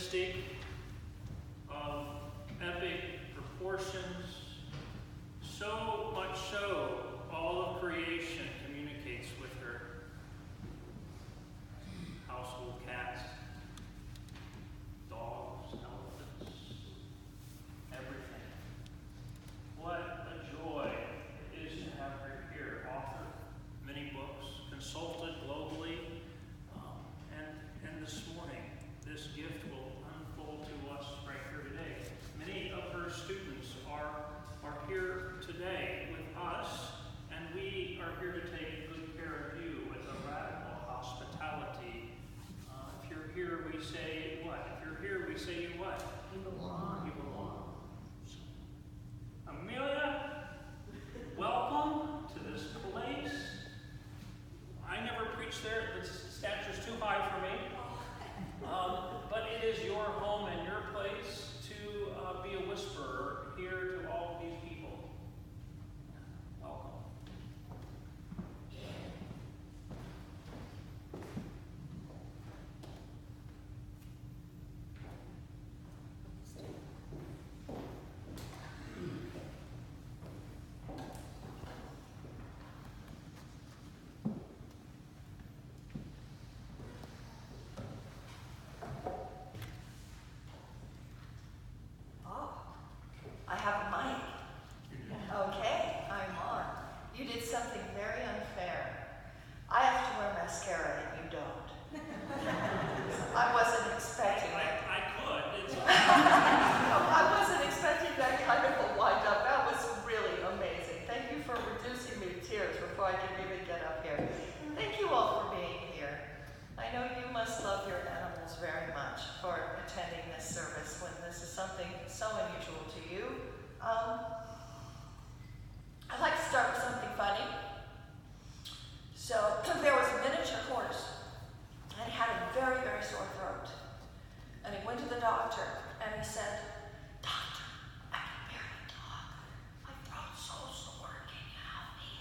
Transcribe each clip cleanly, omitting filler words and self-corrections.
majestic, of epic proportions, so much so all of creation communicates with her. Household cats, dogs, elephants, everything. What a joy it is to have her here, authored many books, consulted globally, and this morning, this gift will unfold to us right here today. Many of her students are here today with us, and we are here to take good care of you with a radical hospitality. If you're here, we say what? If you're here, we say you what? You belong. You belong. Amelia, welcome to this place. I never preached there. The stature's too high for me. But it is your home and your place to be a whisperer here to all these people. Welcome. I have a mic. Okay, I'm on. You did something very unfair. I have to wear mascara and you don't. I wasn't expecting that. I could. It's I wasn't expecting that kind of a wind-up. That was really amazing. Thank you for reducing me to tears before I can even get up here. Thank you all for being here. I know you must love your animals very much for attending this service when this is something so unusual to you. I'd like to start with something funny. So there was a miniature horse, and he had a very, very sore throat. And he went to the doctor, and he said, "Doctor, I can barely talk. My throat's so sore. Can you help me?"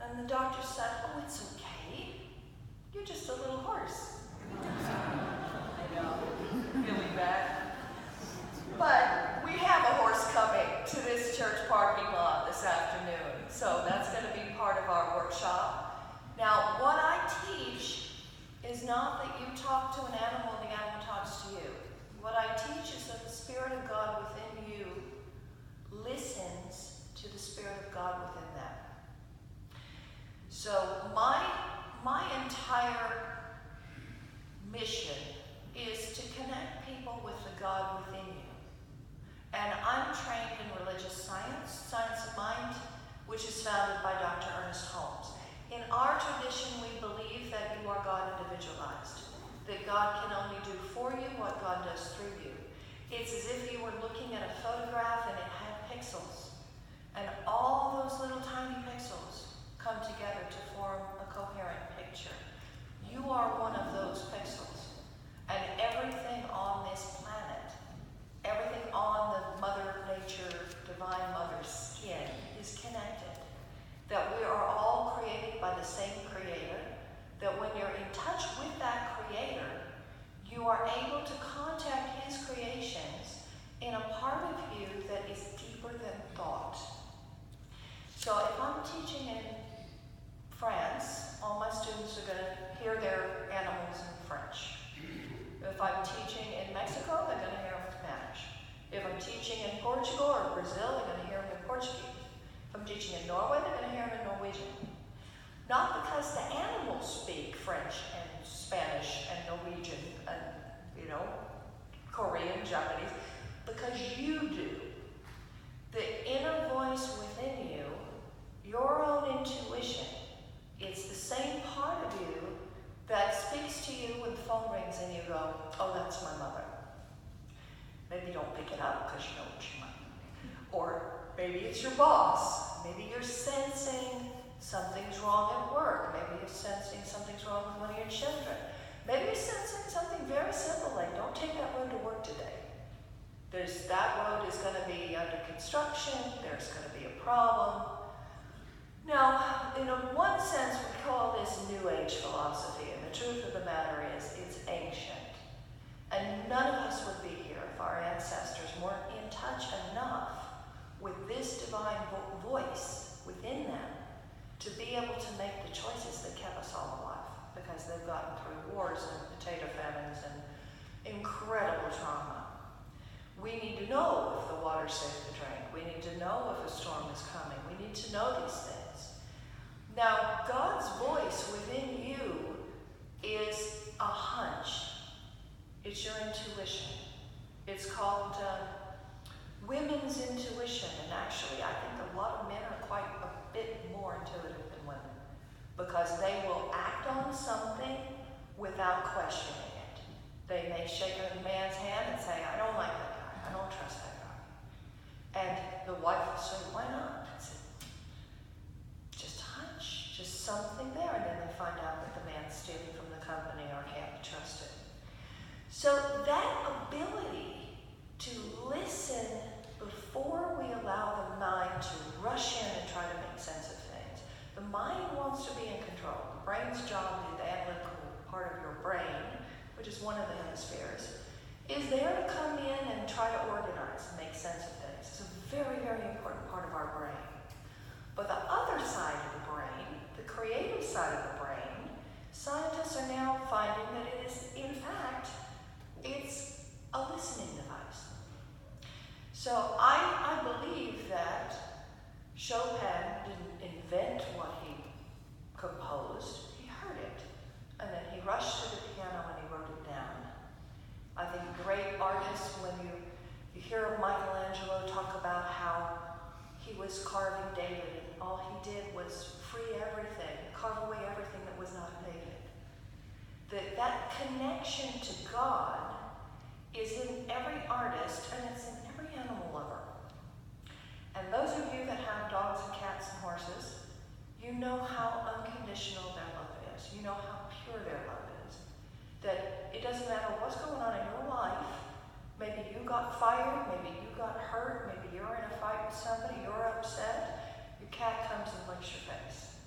And the doctor said, "Oh, it's okay. You're just a little horse." I know, really bad. But we have a horse coming to this church parking lot this afternoon, so that's going to be part of our workshop. Now, what I teach is not that you talk to an animal and the animal talks to you. What I teach is that the Spirit of God within you listens to the Spirit of God within them. So my entire mission is to connect people with the God within you. And I'm trained in religious science, science of mind, which is founded by Dr. Ernest Holmes. In our tradition, we believe that you are God individualized, that God can only do for you what God does through you. It's as if you were looking at a photograph and it had pixels, and all those little tiny pixels come together to form a coherent picture. You are one of those pixels, and everything on this planet, everything on the Mother Nature, Divine Mother's skin is connected. That we are all created by the same Creator. That when you're in touch with that Creator, you are able to contact His creations in a part of you that is deeper than thought. So if I'm teaching in France, all my students are going to hear their animals in French. If I'm teaching in Mexico, they're going to hear them in Spanish. If I'm teaching in Portugal or Brazil, they're going to hear them in Portuguese. If I'm teaching in Norway, they're going to hear them in Norwegian. Not because the animals speak French and Spanish and Norwegian and, Korean, Japanese, because you do. The inner voice within you, your own intuition, it's the same part of you that speaks to you when the phone rings and you go, "Oh, that's my mother." Maybe you don't pick it up because you know it's your mother. Or maybe it's your boss. Maybe you're sensing something's wrong at work. Maybe you're sensing something's wrong with one of your children. Maybe you're sensing something very simple, like don't take that road to work today. That road is going to be under construction. There's going to be a problem. Now, in one sense, we call this New Age philosophy, and the truth of the matter is it's ancient. And none of us would be here if our ancestors weren't in touch enough with this divine voice within them to be able to make the choices that kept us all alive, because they've gotten through wars and potato famines and incredible trauma. We need to know if the water's safe to drink. We need to know if a storm is coming. We need to know these things. Now, God's voice within you is a hunch. It's your intuition. It's called women's intuition. And actually, I think a lot of men are quite a bit more intuitive than women, because they will act on something without questioning it. They may shake a man's hand and say, I don't like that guy. I don't trust that guy. And the wife will say, why not? It's just a hunch, just something there. And then they find out that the man's stealing from the company or can't be trusted. So that ability to listen before we allow the mind to rush in and try to make sense of things. The mind wants to be in control. The brain's job, the analytical part of your brain, which is one of the hemispheres, is there to come in and try to organize and make sense of things. It's a very, very important part of our brain. But the other side of the brain, the creative side of the brain, scientists are now finding that it is, in fact, it's a listening device. So I believe that Chopin didn't invent what he composed. He heard it. And then he rushed to the piano and he wrote it down. I think great artists, when you hear Michelangelo talk about how he was carving David and all he did was free everything, carve away everything that was not David. That connection to God is in every artist, and it's in every animal lover. And those of you that have dogs and cats and horses, you know how unconditional their love is. You know how pure their love is. That it doesn't matter what's going on in your life. Maybe you got fired, maybe you got hurt, maybe you're in a fight with somebody, you're upset. Your cat comes and licks your face.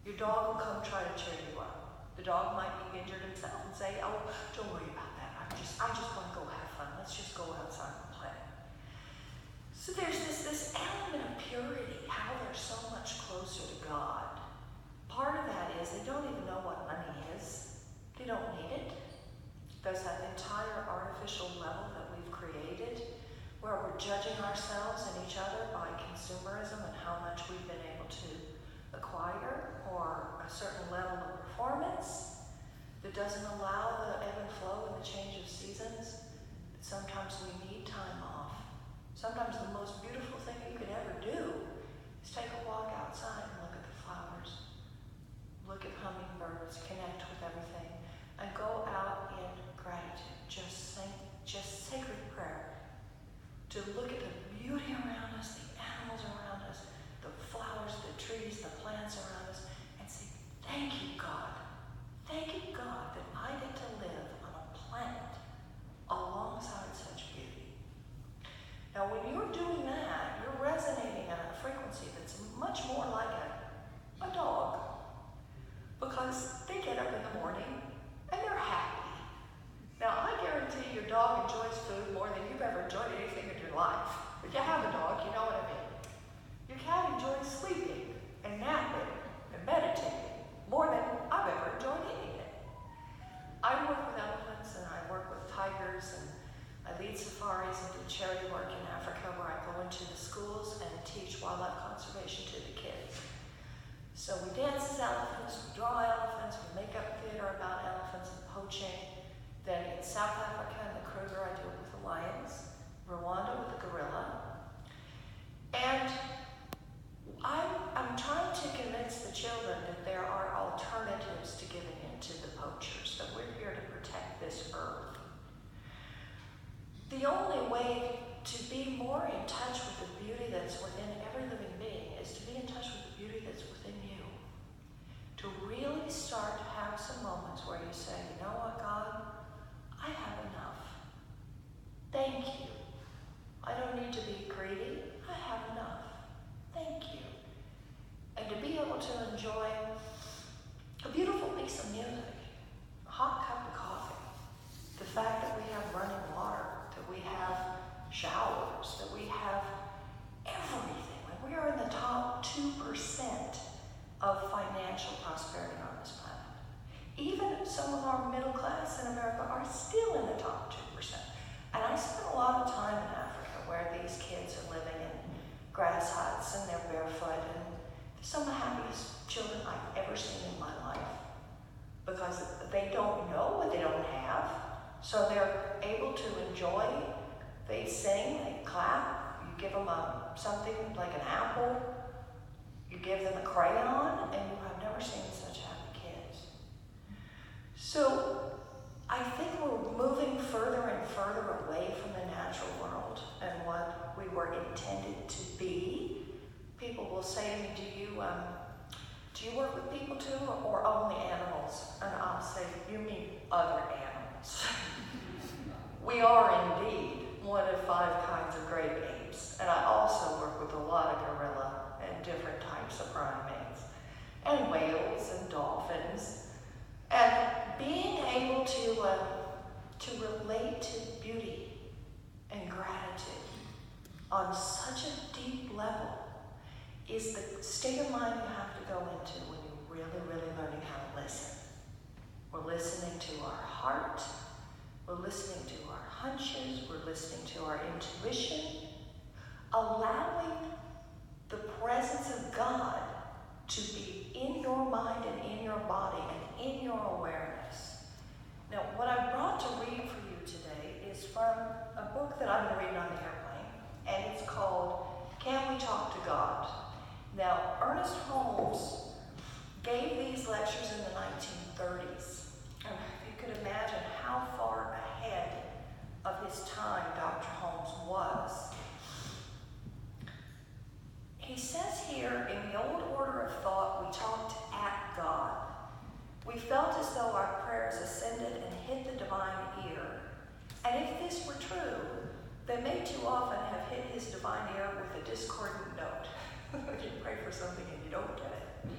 Your dog will come try to cheer you up. The dog might be injured himself and say, oh, don't worry about that. I just want to go have fun. Let's just go outside and play. So there's this element of purity, how they're so much closer to God. Part of that is they don't even know what money is. They don't need it. There's that entire artificial level that we've created where we're judging ourselves and each other by consumerism and how much we've been able to acquire, or a certain level of performance that doesn't allow the ebb and flow and the change of seasons. Sometimes we need time off. Sometimes the most beautiful thing you could ever do is take a walk outside and look at the flowers, look at hummingbirds, connect with everything, and go out in gratitude. Just sacred prayer. To look at the beauty around us, the animals around us, the flowers, the trees, the plants around us, and say, thank you, God. Thank you, God, that I get to live on a planet alongside such beauty. Now, when you're doing that, you're resonating at a frequency that's much more like a dog, because they get up in the morning and they're happy. Now, I guarantee your dog enjoys food more than you've ever enjoyed anything in your life. If you have a dog, you know what I mean. Your cat enjoys sleeping and napping and meditating more than I've ever enjoyed anything. I work with elephants and I work with tigers, and I lead safaris and do charity work in Africa where I go into the schools and teach wildlife conservation to the kids. So we dance as elephants, we draw elephants, we make up theater about elephants and poaching. Then in South Africa and the Kruger, I deal with the lions, Rwanda with the gorilla. And I'm trying to convince the children that there are alternatives to giving in to the poachers, that we're here to protect this earth. The only way to be more in touch with the beauty that's within every living being is to be in touch with the beauty that's within you. To really start to have some moments where you say, you know what, God? I have enough. Thank you. I don't need to be greedy. I have enough. Thank you. And to be able to enjoy a beautiful piece of music, a hot cup of coffee, the fact that we have our middle class in America are still in the top 2%. And I spent a lot of time in Africa where these kids are living in grass huts and they're barefoot, and they're some of the happiest children I've ever seen in my life, because they don't know what they don't have, so they're able to enjoy. They sing, they clap, you give them something like an apple, you give them a crayon, and you have never seen such happy kids. So I think we're moving further and further away from the natural world and what we were intended to be. People will say to me, do you work with people too, or only animals? And I'll say, you mean other animals. We are indeed one of 5 kinds of great apes, and I also work with a lot of gorilla and different types of primates, and whales and dolphins, and being able to relate to beauty and gratitude on such a deep level is the state of mind you have to go into when you're really, really learning how to listen. We're listening to our heart, we're listening to our hunches, we're listening to our intuition, allowing the presence of God to be in your mind and in your body and in your awareness. Now, what I brought to read for you today is from a book that I've been reading on the airplane, and it's called Can We Talk to God? Now, Ernest Holmes gave these lectures in the 1930s, and if you could imagine how far ahead of his time Dr. Holmes was. He says here, in the old order of thought, we talked at God. We felt as though our prayers ascended and hit the divine ear. And if this were true, they may too often have hit his divine ear with a discordant note. You pray for something and you don't get it.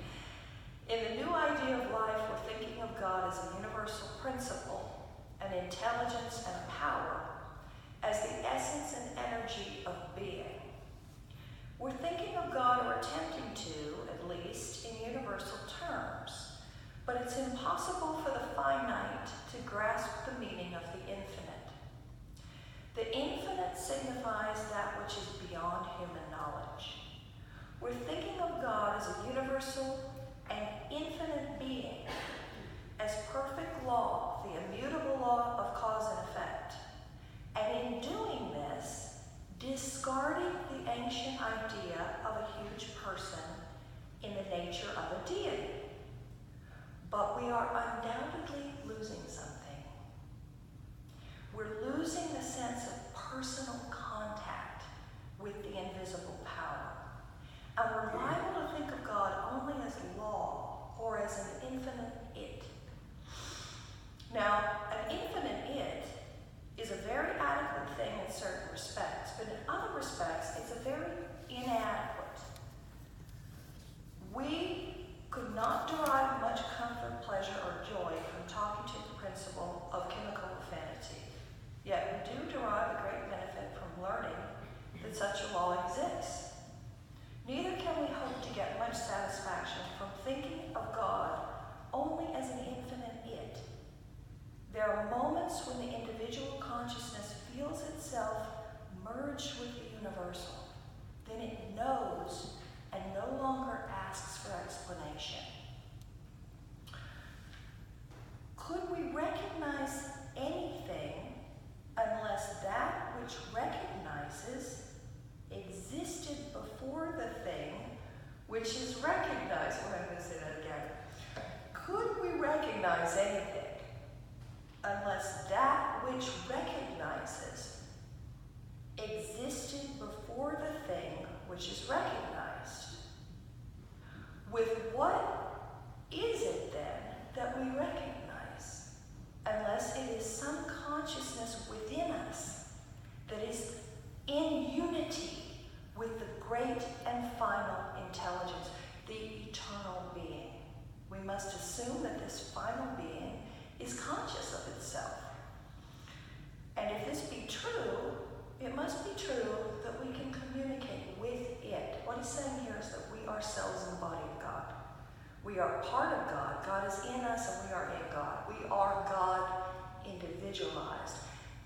In the new idea of life, we're thinking of God as a universal principle, an intelligence and a power, as the essence and energy of being. We're thinking of God, or attempting to, at least, in universal terms, but it's impossible for the finite to grasp the meaning of the infinite. The infinite signifies that which is beyond human knowledge. We're thinking of God as a universal and infinite being, as perfect law, the immutable law of cause and effect. And in doing this, discarding the ancient idea of a huge person in the nature of a deity. But we are undoubtedly losing something. We're losing the sense of personal contact with the invisible power. And we're liable to think of God only as law or as an infinite it. Now, an infinite it is a very adequate thing in certain respects, but in other respects, it's a very inadequate. We could not derive much comfort, pleasure, or joy from talking to the principle of chemical affinity. Yet we do derive a great benefit from learning that such a law exists. Neither can we hope to get much satisfaction from thinking of God only as an infinite it. There are moments when the individual consciousness feels itself merged with the universal. Then it knows and no longer asks for explanation. Could we recognize anything unless that which recognizes existed before the thing which is recognized? Well, I'm going to say that again. Could we recognize anything unless that which recognizes existed before the thing which is recognized? With what is it then that we recognize, unless it is some consciousness within us that is in unity with the great and final intelligence, the eternal being? We must assume that this final being is conscious of itself. And if this be true, it must be true that we can communicate with it. What he's saying here is that we ourselves in the body of God. We We are part of God. God is in us and we are in God. We are God individualized.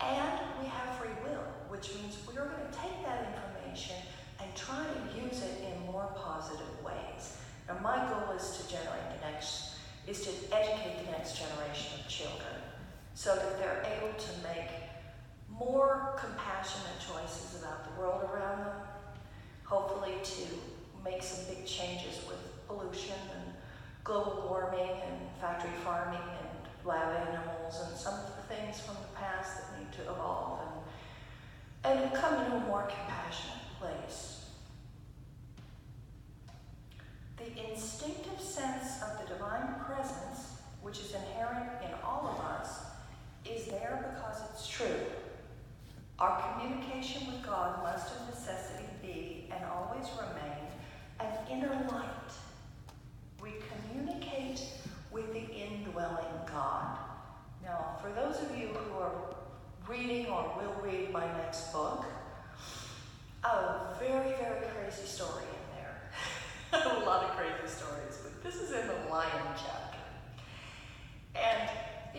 And we have free will, which means we are going to take that information and try to use it in more positive ways. Now, my goal is to educate the next generation of children so that they're able to make more compassionate choices about the world around them, hopefully to make some big changes with pollution and global warming and factory farming and lab animals and some of the things from the past that need to evolve and come into a more compassionate place. The instinctive sense of the divine presence, which is inherent in all of us, is there because it's true. Our communication with God must of necessity be and always remain an inner light. We communicate with the indwelling God. Now, for those of you who are reading or will read my next book, a very, very crazy story in there. A lot of crazy stories, but this is in the lion chapter. And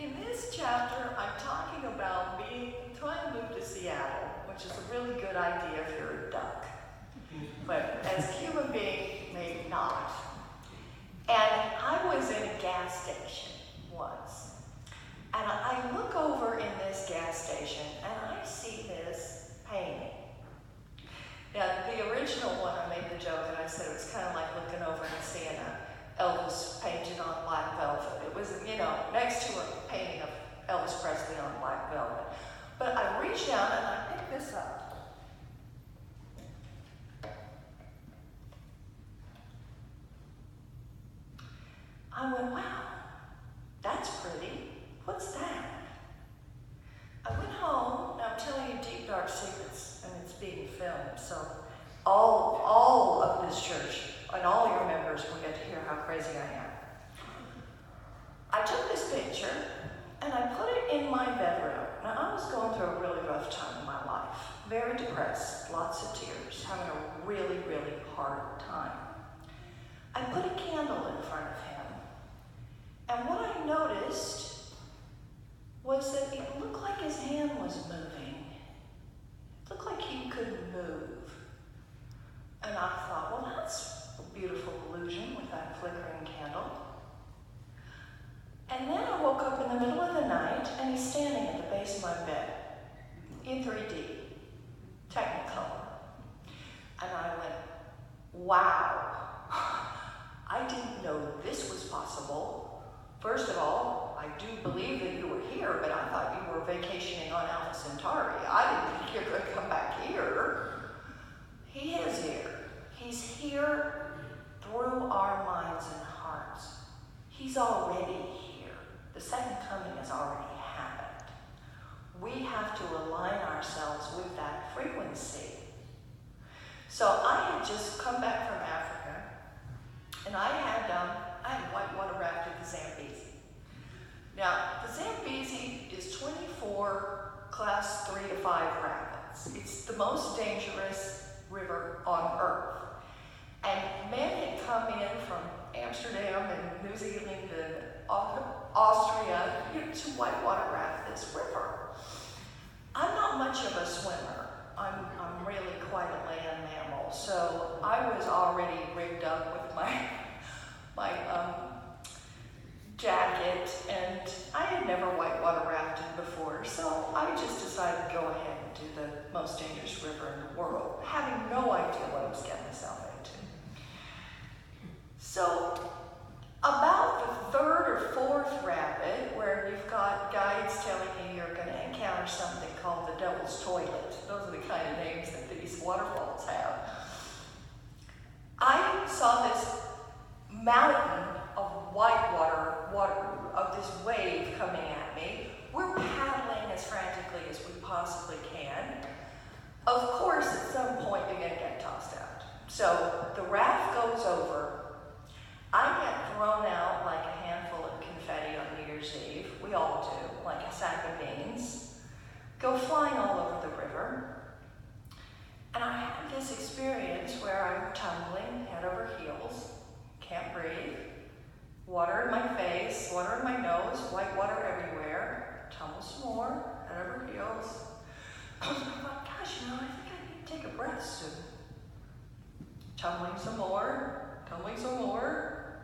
in this chapter, I'm talking about trying to move to Seattle, which is a really good idea if you're a duck. But as a human being, maybe not. And I was in a gas station once. And I look over in this gas station and I see this painting. Now, the original one, I made the joke and I said it was kind of like looking over and seeing Elvis painted on black velvet. It was, next to a painting of Elvis Presley on black velvet. But I reached down and I picked this up. I went, wow, that's pretty. What's that? I went home, and I'm telling you deep, dark secrets, and it's being filmed, so all of this church and all your members will get to hear how crazy I am. I took this picture, and I put it in my bedroom. Now, I was going through a really rough time in my life. Very depressed, lots of tears, having a really, really hard time. I put a candle in front of him. And what I noticed was that it looked like his hand was moving. It looked like he could move. And I thought, well, that's a beautiful illusion with that flickering candle. And then I woke up in the middle of the night, and he's standing at the base of my bed in 3D, Technicolor. And I went, wow, I didn't know this was possible. First of all, I do believe that you were here, but I thought you were vacationing on Alpha Centauri. I didn't think you were going to come back here. He is here. He's here through our minds and hearts. He's already here. The second coming has already happened. We have to align ourselves with that frequency. So I had just come back from Africa, and I had whitewater rafted the Zambezi. Now, the Zambezi is 24 class 3 to 5 rapids. It's the most dangerous river on Earth. And men had come in from Amsterdam and New Zealand and Austria to whitewater raft this river. I'm not much of a swimmer. I'm really quite a land mammal. So I was already rigged up with my jacket, and I had never whitewater rafted before, so I just decided to go ahead and do the most dangerous river in the world, having no idea what I was getting myself into. So about the third or fourth rapid, where you've got guides telling you you're going to encounter something called the Devil's Toilet. Those are the kind of names that these waterfalls have. I saw this mountain of whitewater, of this wave coming at me. We're paddling as frantically as we possibly can. Of course, at some point, you're going to get tossed out. So the raft goes over. I get thrown out like a handful of confetti on New Year's Eve. We all do, like a sack of beans. Go flying all over the river. And I had this experience where I'm tumbling head over heels, can't breathe. tumbling some more, tumbling some more.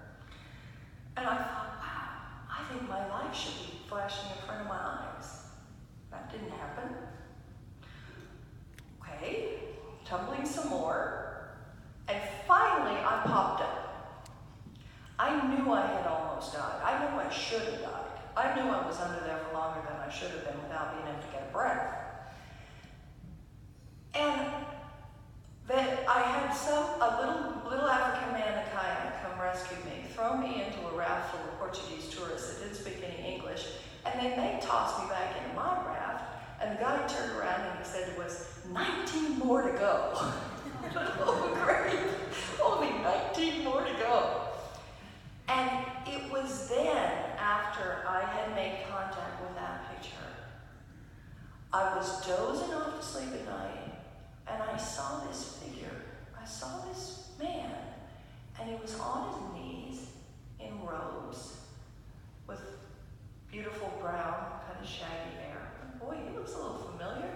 And I thought, wow, I think my light should be flashing in front of my eyes. That didn't happen. Okay, tumbling some more. And finally, I popped up. I knew I had almost died. I knew I should have died. I knew I was under there for longer than I should have been without being able to get a breath. And that I had a little African man in a kayak come rescue me, throw me into a raft full of Portuguese tourists that didn't speak any English, and then they tossed me back into my raft, and the guy turned around and he said it was 19 more to go. Oh, great. Only 19 more to go. And it was then, after I had made contact with that picture, I was dozing off to sleep at night, and I saw this figure. I saw this man, and he was on his knees in robes with beautiful brown, kind of shaggy hair. Boy, he looks a little familiar.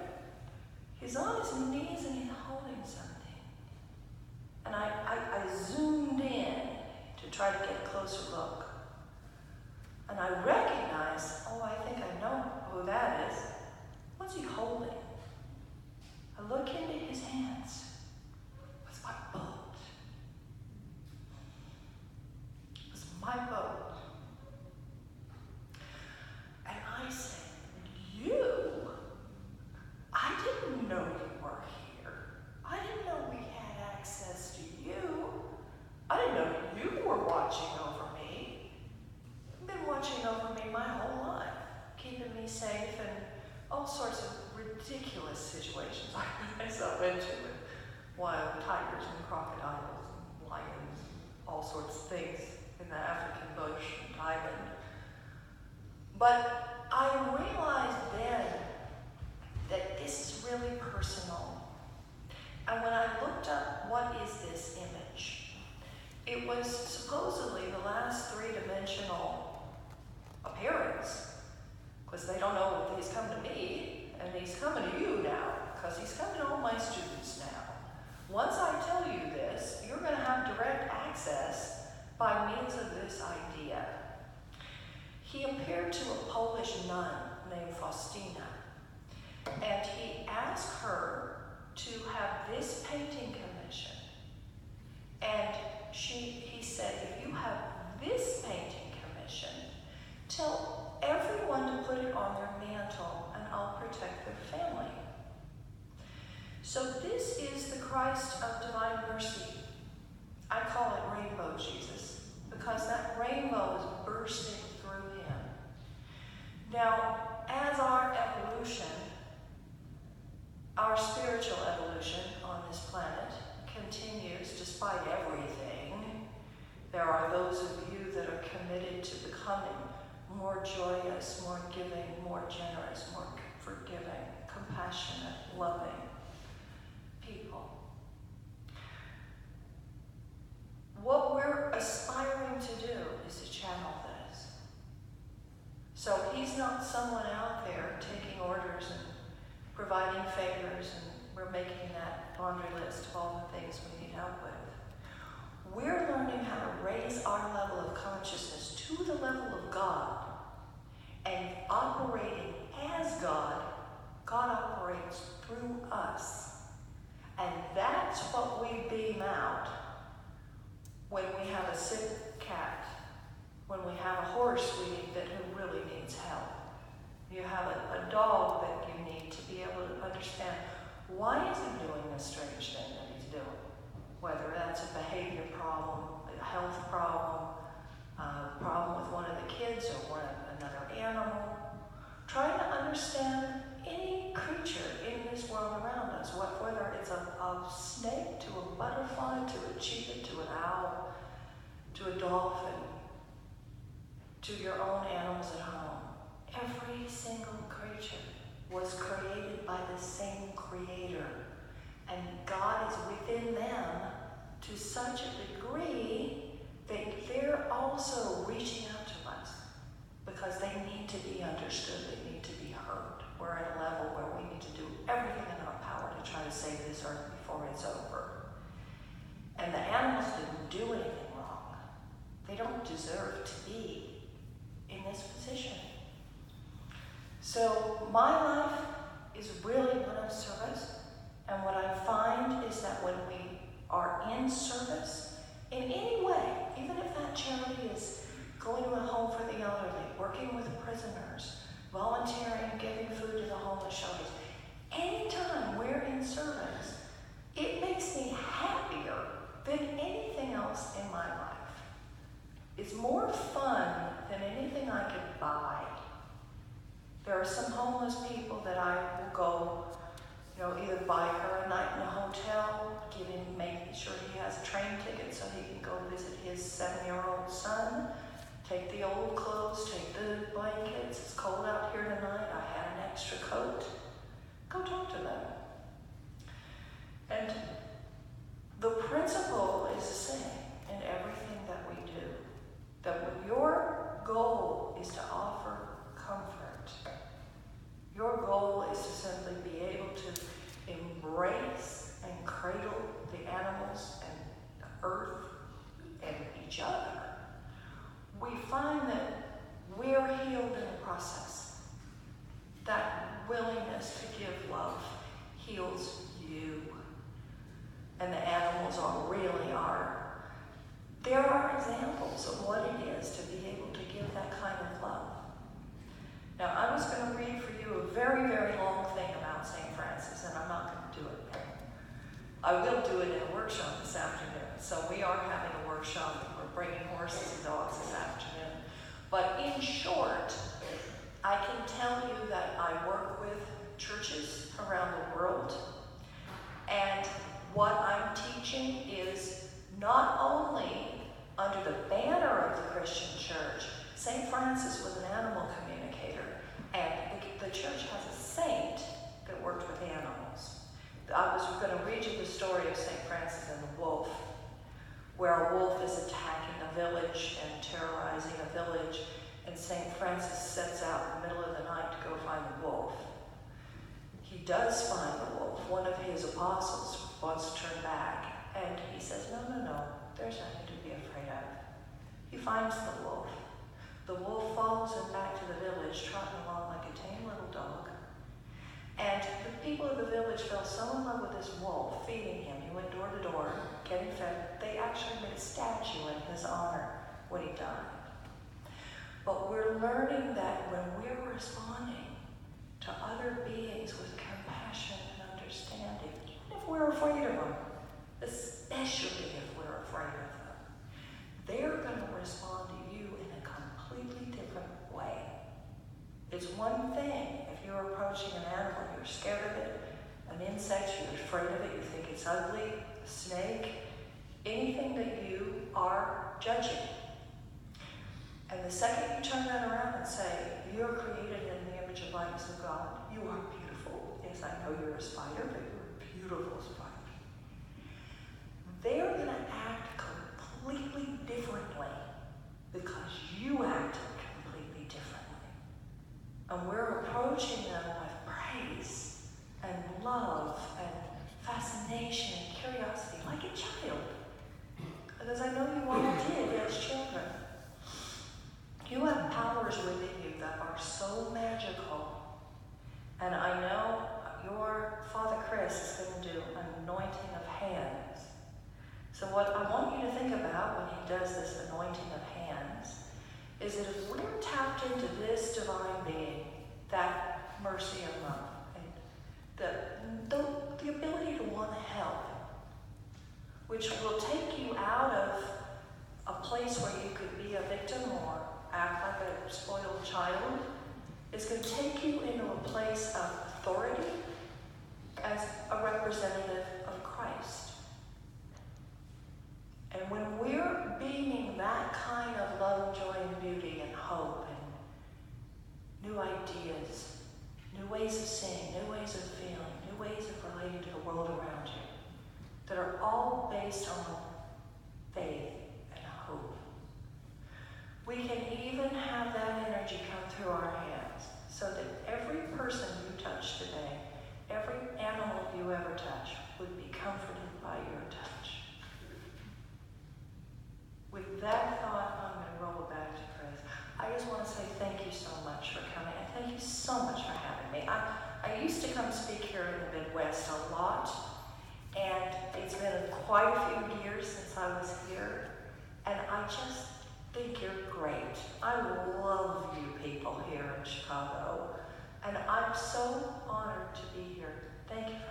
He's on his knees and he's holding something. And I zoomed in to try to get a closer look. And I recognized, oh, I think I know who that is. What's he holding? I look into his hands. It's my boat. It's my boat. And I said, you? I didn't know you were here. I didn't know we had access to you. I didn't know you were watching over me. You've been watching over me my whole life, keeping me safe in all sorts of ridiculous situations I put myself into with wild tigers and crocodiles and lions, all sorts of things in the African bush and Thailand. But I realized then that this is really personal. And when I looked up, what is this image? It was supposedly the last three-dimensional appearance, because they don't know if he's come to me, and he's coming to you now, because he's coming to all my students now. Once I tell you this, you're going to have direct access by means of this idea. He appeared to a Polish nun named Faustina, and he asked her to have this painting commissioned. And he said, if you have this painting commissioned, tell everyone to put it on their mantle and I'll protect their family. So this is the Christ of Divine Mercy. I call it Rainbow Jesus because that rainbow is bursting through him. Now, as our evolution, our spiritual evolution on this planet continues despite everything, there are those of you that are committed to becoming more joyous, more giving, more generous, more forgiving, compassionate, loving people. What we're aspiring to do is to channel this. So he's not someone out there taking orders and providing favors, and we're making that laundry list of all the things we need help with. We're learning how to raise our level of consciousness to the level of God, and operating as God, God operates through us. And that's what we beam out when we have a sick cat, when we have a horse who really needs help. You have a dog that you need to be able to understand, why is he doing this strange thing that he's doing? Whether that's a behavior problem, a health problem, a problem with one of the kids or another animal. Trying to understand any creature in this world around us, whether it's a snake to a butterfly, to a cheetah, to an owl, to a dolphin, to your own animals at home. Every single creature was created by the same creator. And God is within them to such a degree that they're also reaching out to us because they need to be understood, they need to be heard. We're at a level where we need to do everything in our power to try to save this earth before it's over. And the animals didn't do anything wrong. They don't deserve to be in this position. So my life is really one of service. And what I find is that when we are in service, in any way, even if that charity is going to a home for the elderly, working with prisoners, volunteering, giving food to the homeless shelters, anytime we're in service, it makes me happier than anything else in my life. It's more fun than anything I could buy. There are some homeless people that I will go, either buy her a night in a hotel, make sure he has a train ticket so he can go visit his 7-year-old son, take the old clothes, take the blankets. It's cold out here tonight. I had an extra coat. Go talk to them. And the principle is the same in everything that we do. That when your goal is to offer comfort, your goal is to simply be able to embrace and cradle the animals and the earth and each other, we find that we're healed in the process. That willingness to give love heals you. And the animals there are examples of what it is to be able to give that kind of love. Now, I was going to read for you a very, very long thing about St. Francis, and I'm not going to do it now. I will do it in a workshop this afternoon. So we are having a workshop. We're bringing horses and dogs this afternoon. But in short, I can tell you that I work with churches around the world. And what I'm teaching is not only under the banner of the Christian church. St. Francis was an animal communicator, and the church has a saint that worked with animals. I was going to read you the story of St. Francis and the wolf, where a wolf is attacking a village and terrorizing a village, and St. Francis sets out in the middle of the night to go find the wolf. He does find the wolf. One of his apostles wants to turn back, and he says, no, there's nothing to be afraid of. He finds the wolf. The wolf follows him back to the village, trotting along like a tame little dog. And the people of the village fell so in love with this wolf, feeding him. He went door to door, getting fed. They actually made a statue in his honor when he died. But we're learning that when we're responding to other beings with compassion and understanding, even if we're afraid of them, especially if we're afraid of them, they're going to respond to you in a completely different way. It's one thing if you're approaching an animal, you're scared of it, an insect, you're afraid of it, you think it's ugly, a snake, anything that you are judging. And the second you turn that around and say, you're created in the image and likeness of God, you are beautiful. Yes, I know you're a spider, but you're a beautiful spider. They're going to act completely differently because you acted completely differently. And we're approaching them with praise and love and fascination and curiosity like a child. Because I know you all did as children. You have powers within you that are so magical. And I know your Father Chris is going to do an anointing of hands. So what I want you to think about when he does this anointing of hands is that if we're tapped into this divine being, that mercy and love, and the ability to want to help, which will take you out of a place where you could be a victim or act like a spoiled child, is going to take you into a place of authority as a representative of Christ. And when we're beaming that kind of love, joy, and beauty and hope and new ideas, new ways of seeing, new ways of feeling, new ways of relating to the world around you, that are all based on faith and hope, we can even have that energy come through our hands so that every person you touch today, every animal you ever touch, would be comforted by your touch. quite a few years since I was here, and I just think you're great. I love you people here in Chicago, and I'm so honored to be here. Thank you